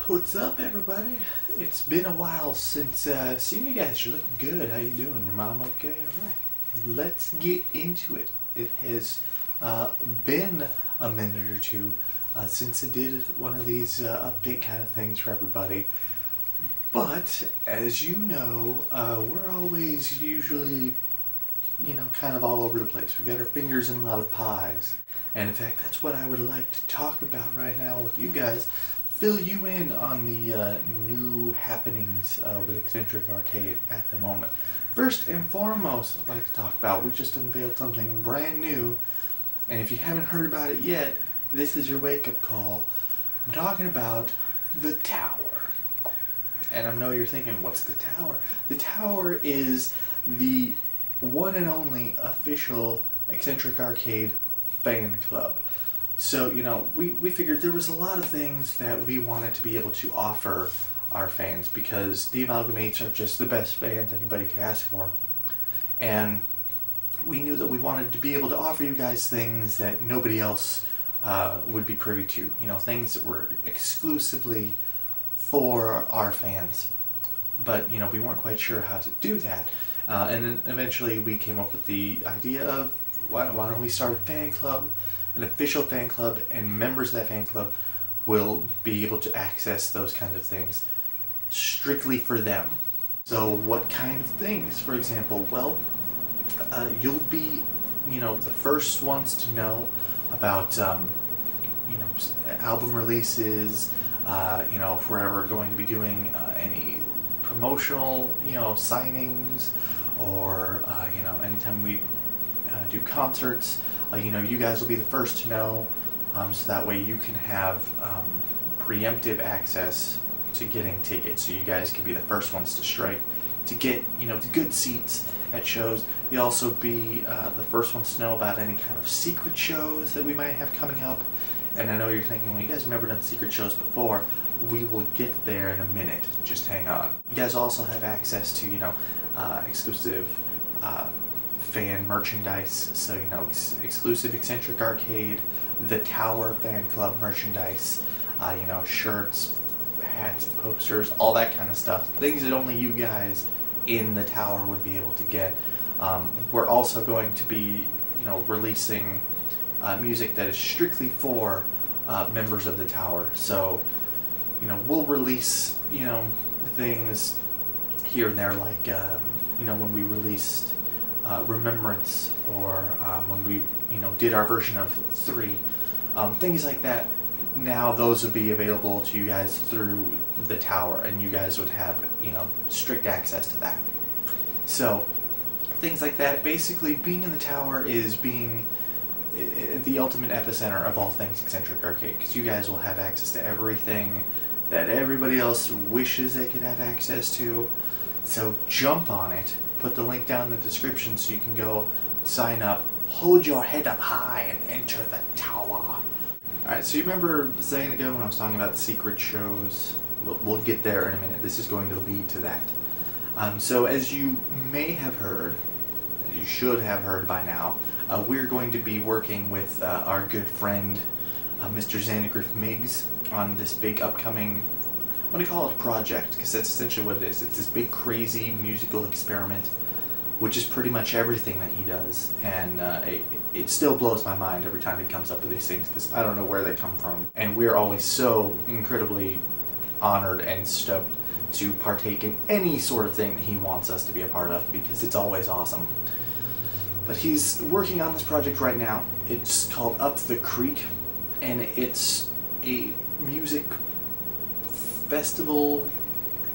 What's up, everybody? It's been a while since I've seen you guys. You're looking good. How you doing? Your mom okay? All right. Let's get into it. It has been a minute or two since I did one of these update kind of things for everybody. But as you know, we're always usually, kind of all over the place. We got our fingers in a lot of pies. And in fact, that's what I would like to talk about right now with you guys. Fill you in on the new happenings with Eccentric Arcade at the moment. First and foremost, I'd like to talk about, we just unveiled something brand new, and if you haven't heard about it yet, this is your wake-up call. I'm talking about the Tower. And I know you're thinking, what's the Tower? The Tower is the one and only official Eccentric Arcade fan club. So, we figured there was a lot of things that we wanted to be able to offer our fans because the Amalgamates are just the best fans anybody could ask for. And we knew that we wanted to be able to offer you guys things that nobody else would be privy to. Things that were exclusively for our fans. But, we weren't quite sure how to do that. And then eventually we came up with the idea of, why don't we start a fan club? An official fan club, and members of that fan club will be able to access those kind of things strictly for them. So what kind of things? For example, well, you'll be, the first ones to know about, album releases, if we're ever going to be doing any promotional, signings, or, anytime we do concerts, you guys will be the first to know, so that way you can have preemptive access to getting tickets, so you guys can be the first ones to strike to get, the good seats at shows. You'll also be the first ones to know about any kind of secret shows that we might have coming up. And I know you're thinking, well, you guys have never done secret shows before. We will get there in a minute. Just hang on. You guys also have access to, exclusive fan merchandise, so exclusive Eccentric Arcade, the Tower fan club merchandise, shirts, hats, posters, all that kind of stuff, things that only you guys in the Tower would be able to get. We're also going to be releasing music that is strictly for members of the Tower, so we'll release things here and there, like when we released Remembrance, or when we did our version of 3, things like that. Now those would be available to you guys through the Tower, and you guys would have strict access to that. So things like that. Basically, being in the Tower is being the ultimate epicenter of all things Eccentric Arcade, because you guys will have access to everything that everybody else wishes they could have access to. So jump on it. Put the link down in the description so you can go sign up, hold your head up high, and enter the Tower. Alright, so you remember a second ago when I was talking about secret shows? We'll get there in a minute. This is going to lead to that. So as you may have heard, as you should have heard by now, we're going to be working with our good friend, Mr. Xanagriff Miggs, on this big upcoming, I'm going to call it a project, because that's essentially what it is. It's this big, crazy musical experiment, which is pretty much everything that he does, and it still blows my mind every time he comes up with these things, because I don't know where they come from. And we're always so incredibly honored and stoked to partake in any sort of thing that he wants us to be a part of, because it's always awesome. But he's working on this project right now. It's called Up the Creek, and it's a music festival,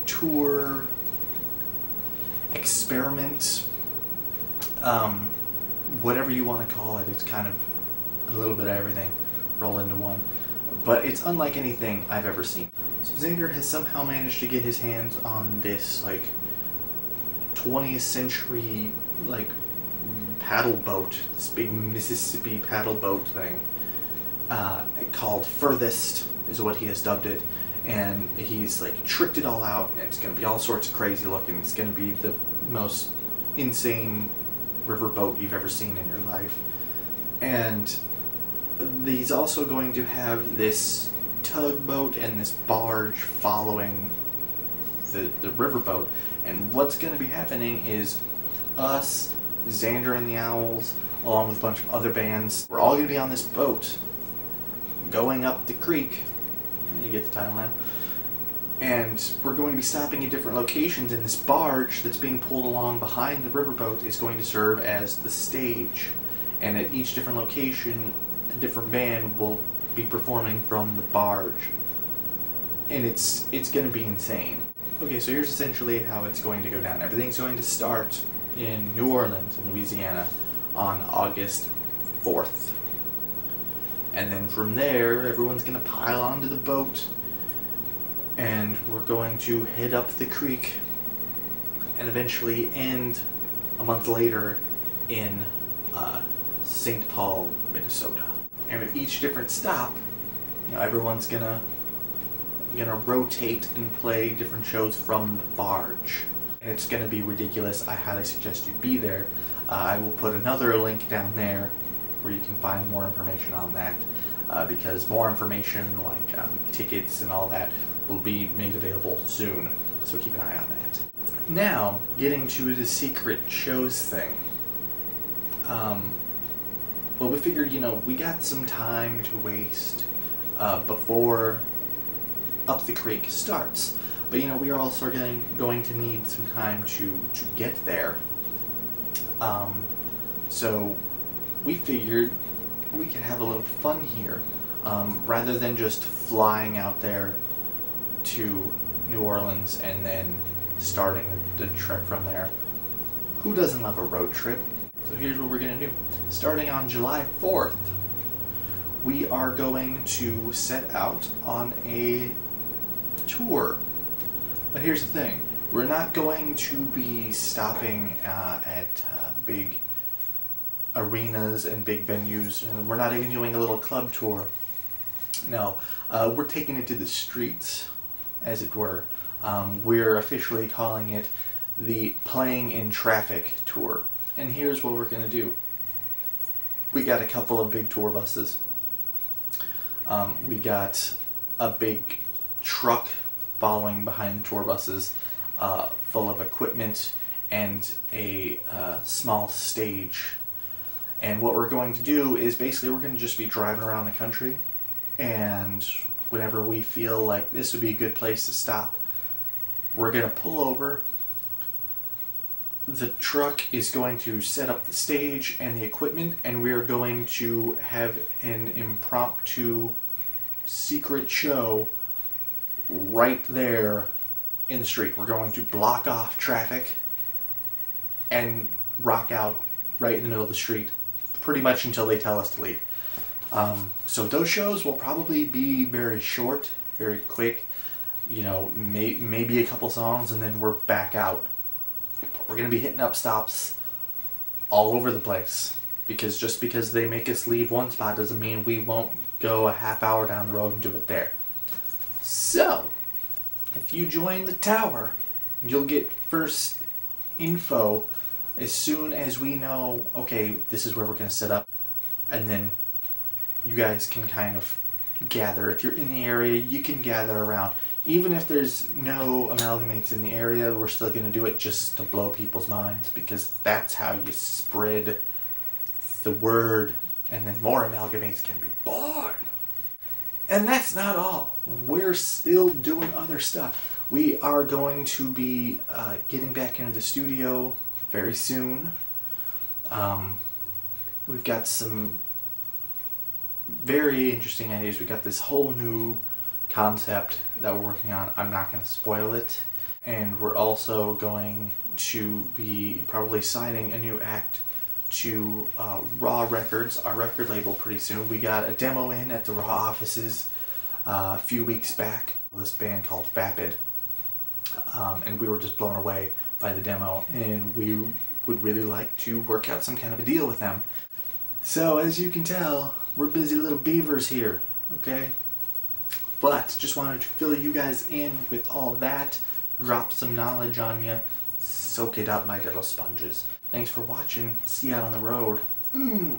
tour, experiment, whatever you want to call it. It's kind of a little bit of everything rolled into one. But it's unlike anything I've ever seen. So Xander has somehow managed to get his hands on this, 20th century, paddle boat, this big Mississippi paddle boat thing, called Furthest, is what he has dubbed it. And he's tricked it all out, and it's going to be all sorts of crazy looking. It's going to be the most insane riverboat you've ever seen in your life. And he's also going to have this tugboat and this barge following the riverboat. And what's going to be happening is us, Xander and the Owls, along with a bunch of other bands, we're all going to be on this boat going up the creek. You get the timeline. And we're going to be stopping at different locations, and this barge that's being pulled along behind the riverboat is going to serve as the stage. And at each different location, a different band will be performing from the barge. And it's going to be insane. Okay, so here's essentially how it's going to go down. Everything's going to start in New Orleans, in Louisiana, on August 4th. And then from there, everyone's going to pile onto the boat, and we're going to head up the creek and eventually end a month later in St. Paul, Minnesota. And at each different stop, everyone's gonna rotate and play different shows from the barge. And it's gonna be ridiculous. I highly suggest you be there. I will put another link down there where you can find more information on that, because more information like tickets and all that will be made available soon, so keep an eye on that. Now, getting to the secret shows thing. Well, we figured, we got some time to waste before Up the Creek starts. But, we are also going to need some time to get there. So we figured we could have a little fun here. Rather than just flying out there to New Orleans and then starting the trek from there. Who doesn't love a road trip? So here's what we're going to do. Starting on July 4th, we are going to set out on a tour. But here's the thing. We're not going to be stopping at big arenas and big venues. And we're not even doing a little club tour. No, we're taking it to the streets, as it were. We're officially calling it the Playing in Traffic Tour. And here's what we're going to do. We got a couple of big tour buses. We got a big truck following behind the tour buses, full of equipment and a small stage. And what we're going to do is basically we're going to just be driving around the country, and whenever we feel like this would be a good place to stop, we're going to pull over. The truck is going to set up the stage and the equipment, and we are going to have an impromptu secret show right there in the street. We're going to block off traffic and rock out right in the middle of the street pretty much until they tell us to leave. So those shows will probably be very short, very quick, maybe a couple songs, and then we're back out. We're going to be hitting up stops all over the place, because just because they make us leave one spot doesn't mean we won't go a half hour down the road and do it there. So, if you join the tower, you'll get first info as soon as we know, okay, this is where we're going to set up, and then you guys can kind of gather. If you're in the area, you can gather around. Even if there's no amalgamates in the area, we're still going to do it just to blow people's minds, because that's how you spread the word, and then more amalgamates can be born. And that's not all. We're still doing other stuff. We are going to be getting back into the studio very soon. We've got some very interesting ideas. We got this whole new concept that we're working on. I'm not going to spoil it. And we're also going to be probably signing a new act to Raw Records, our record label, pretty soon. We got a demo in at the Raw offices a few weeks back. This band called Vapid. And we were just blown away by the demo, and we would really like to work out some kind of a deal with them. So as you can tell, we're busy little beavers here, okay? But just wanted to fill you guys in with all that, drop some knowledge on you, soak it up, my little sponges. Thanks for watching. See you out on the road.